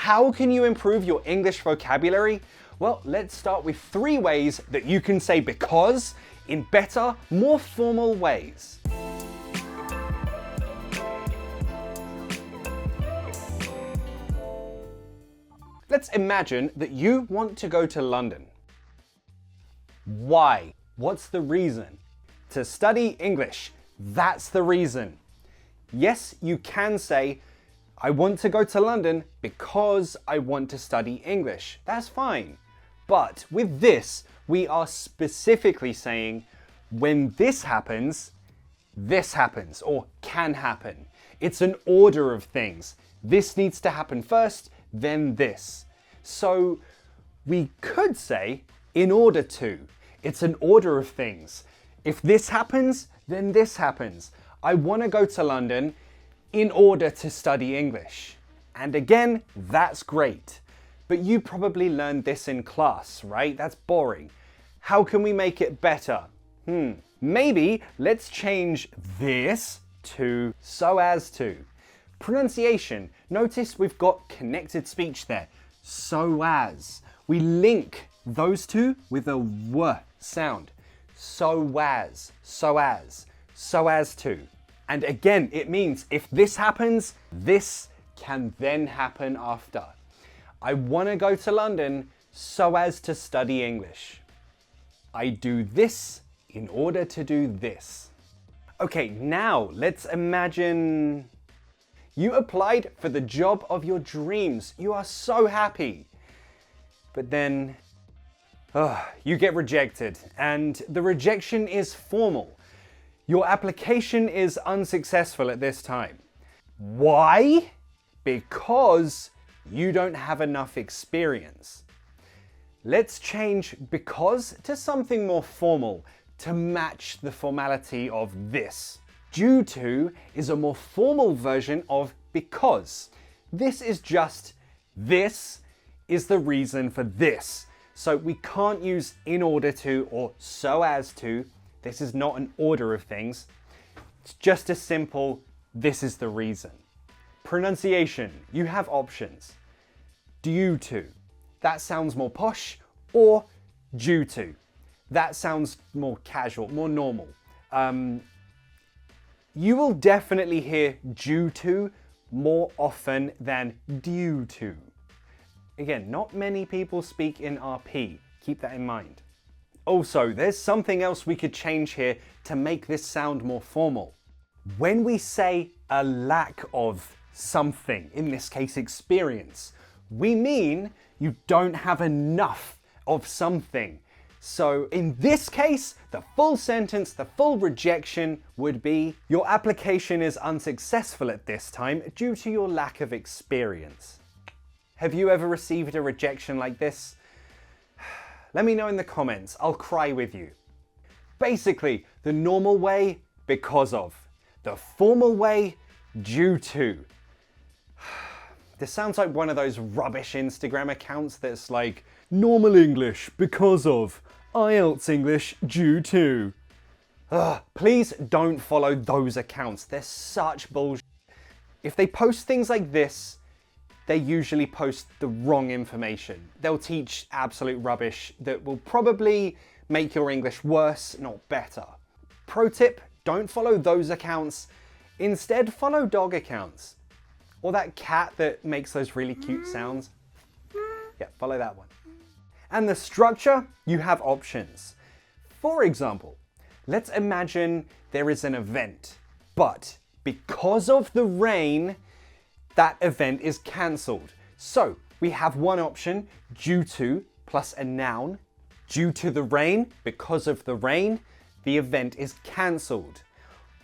How can you improve your English vocabulary? Well, let's start with 3 ways that you can say because in better, more formal ways. Let's imagine that you want to go to London. Why? What's the reason? To study English. That's the reason. Yes, you can say, I want to go to London because I want to study English. That's fine. But with this, we are specifically saying, when this happens or can happen. It's an order of things. This needs to happen first, then this. So we could say, in order to. It's an order of things. If this happens, then this happens. I want to go to London in order to study English. And again, that's great. But you probably learned this in class, right? That's boring. How can we make it better? Maybe let's change this to so as to. Pronunciation. Notice we've got connected speech there. So as. We link those two with a w sound. So as, so as, so as to. And again, it means if this happens, this can then happen after. I want to go to London so as to study English. I do this in order to do this. Okay, now let's imagine you applied for the job of your dreams. You are so happy. But then you get rejected, and the rejection is formal. Your application is unsuccessful at this time. Why? Because you don't have enough experience. Let's change because to something more formal to match the formality of this. Due to is a more formal version of because. This is just this is the reason for this. So we can't use in order to or so as to. This is not an order of things. It's just a simple, this is the reason. Pronunciation, you have options. Due to, that sounds more posh, or due to. That sounds more casual, more normal. You will definitely hear due to more often than due to. Again, not many people speak in RP. Keep that in mind. Also, there's something else we could change here to make this sound more formal. When we say a lack of something, in this case experience, we mean you don't have enough of something. So in this case, the full sentence, the full rejection would be, your application is unsuccessful at this time due to your lack of experience. Have you ever received a rejection like this? Let me know in the comments, I'll cry with you. Basically, the normal way, because of. The formal way, due to. This sounds like one of those rubbish Instagram accounts that's like, normal English, because of. IELTS English, due to. Please don't follow those accounts. They're such bullshit. If they post things like this, they usually post the wrong information. They'll teach absolute rubbish that will probably make your English worse, not better. Pro tip, don't follow those accounts. Instead, follow dog accounts. Or that cat that makes those really cute sounds. Yeah, follow that one. And the structure, you have options. For example, let's imagine there is an event, but because of the rain, that event is cancelled. So we have one option, due to plus a noun. Due to the rain, because of the rain, the event is cancelled.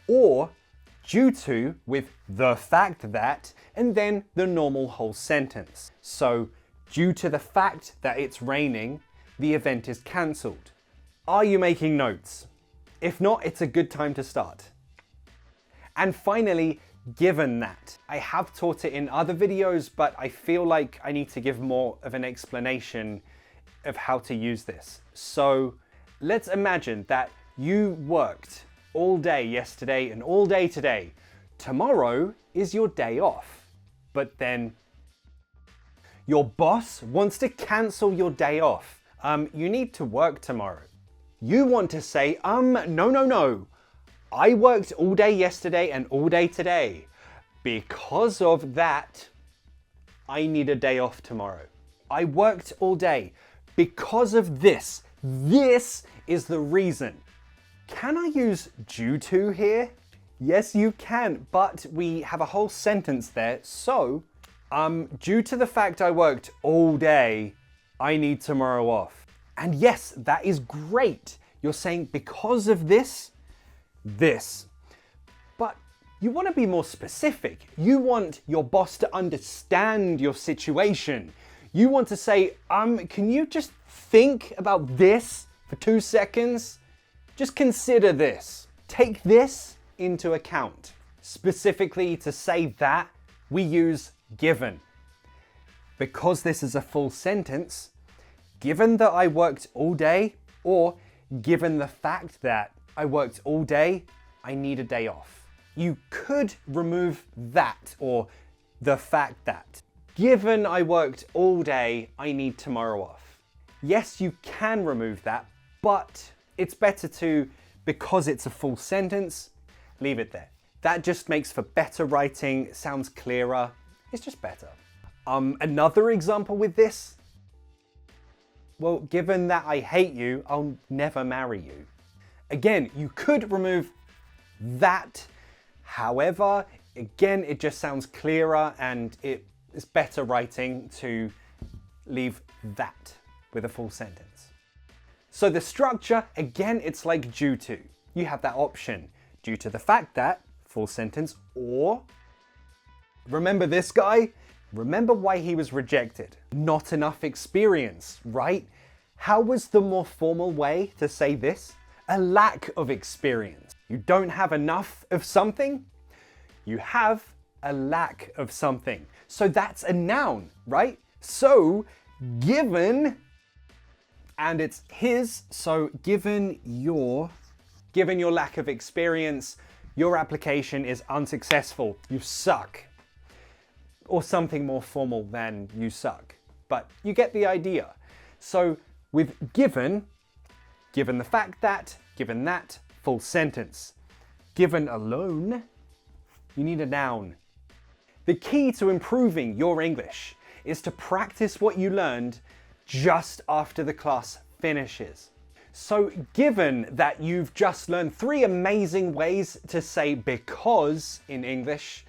Or due to with the fact that, and then the normal whole sentence. So due to the fact that it's raining, the event is cancelled. Are you making notes? If not, it's a good time to start. And finally, given that. I have taught it in other videos, but I feel like I need to give more of an explanation of how to use this. So let's imagine that you worked all day yesterday and all day today. Tomorrow is your day off, but then Your boss wants to cancel your day off. You need to work tomorrow. You want to say, no. I worked all day yesterday and all day today. Because of that, I need a day off tomorrow. I worked all day because of this. This is the reason. Can I use due to here? Yes, you can, but we have a whole sentence there. So, due to the fact I worked all day, I need tomorrow off. And yes, that is great. You're saying because of this. But you want to be more specific. You want your boss to understand your situation. You want to say, can you just think about this for 2 seconds? Just consider this. Take this into account. Specifically to say that, we use given. Because this is a full sentence, given that I worked all day, or given the fact that I worked all day, I need a day off. You could remove that or the fact that. Given I worked all day, I need tomorrow off. Yes, you can remove that, but it's better to, because it's a full sentence, leave it there. That just makes for better writing, sounds clearer, it's just better. Another example with this, well, given that I hate you, I'll never marry you. Again, you could remove that. However, again, it just sounds clearer and it's better writing to leave that with a full sentence. So the structure, again, it's like due to. You have that option, due to the fact that, full sentence, or remember this guy? Remember why he was rejected. Not enough experience, right? How was the more formal way to say this? A lack of experience. You don't have enough of something, you have a lack of something. So that's a noun, right? So given, and it's his, so given your lack of experience, your application is unsuccessful. You suck. Or something more formal than you suck. But you get the idea. So with given the fact that, given that, full sentence. Given alone, you need a noun. The key to improving your English is to practice what you learned just after the class finishes. So given that you've just learned 3 amazing ways to say because in English,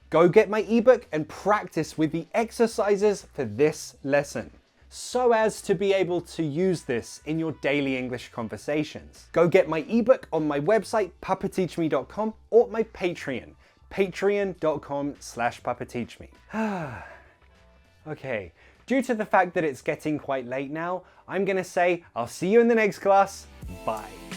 go get my ebook and practice with the exercises for this lesson, so as to be able to use this in your daily English conversations. Go get my ebook on my website, papateachme.com, or my Patreon, patreon.com/papateachme. Okay, due to the fact that it's getting quite late now, I'm gonna say I'll see you in the next class. Bye.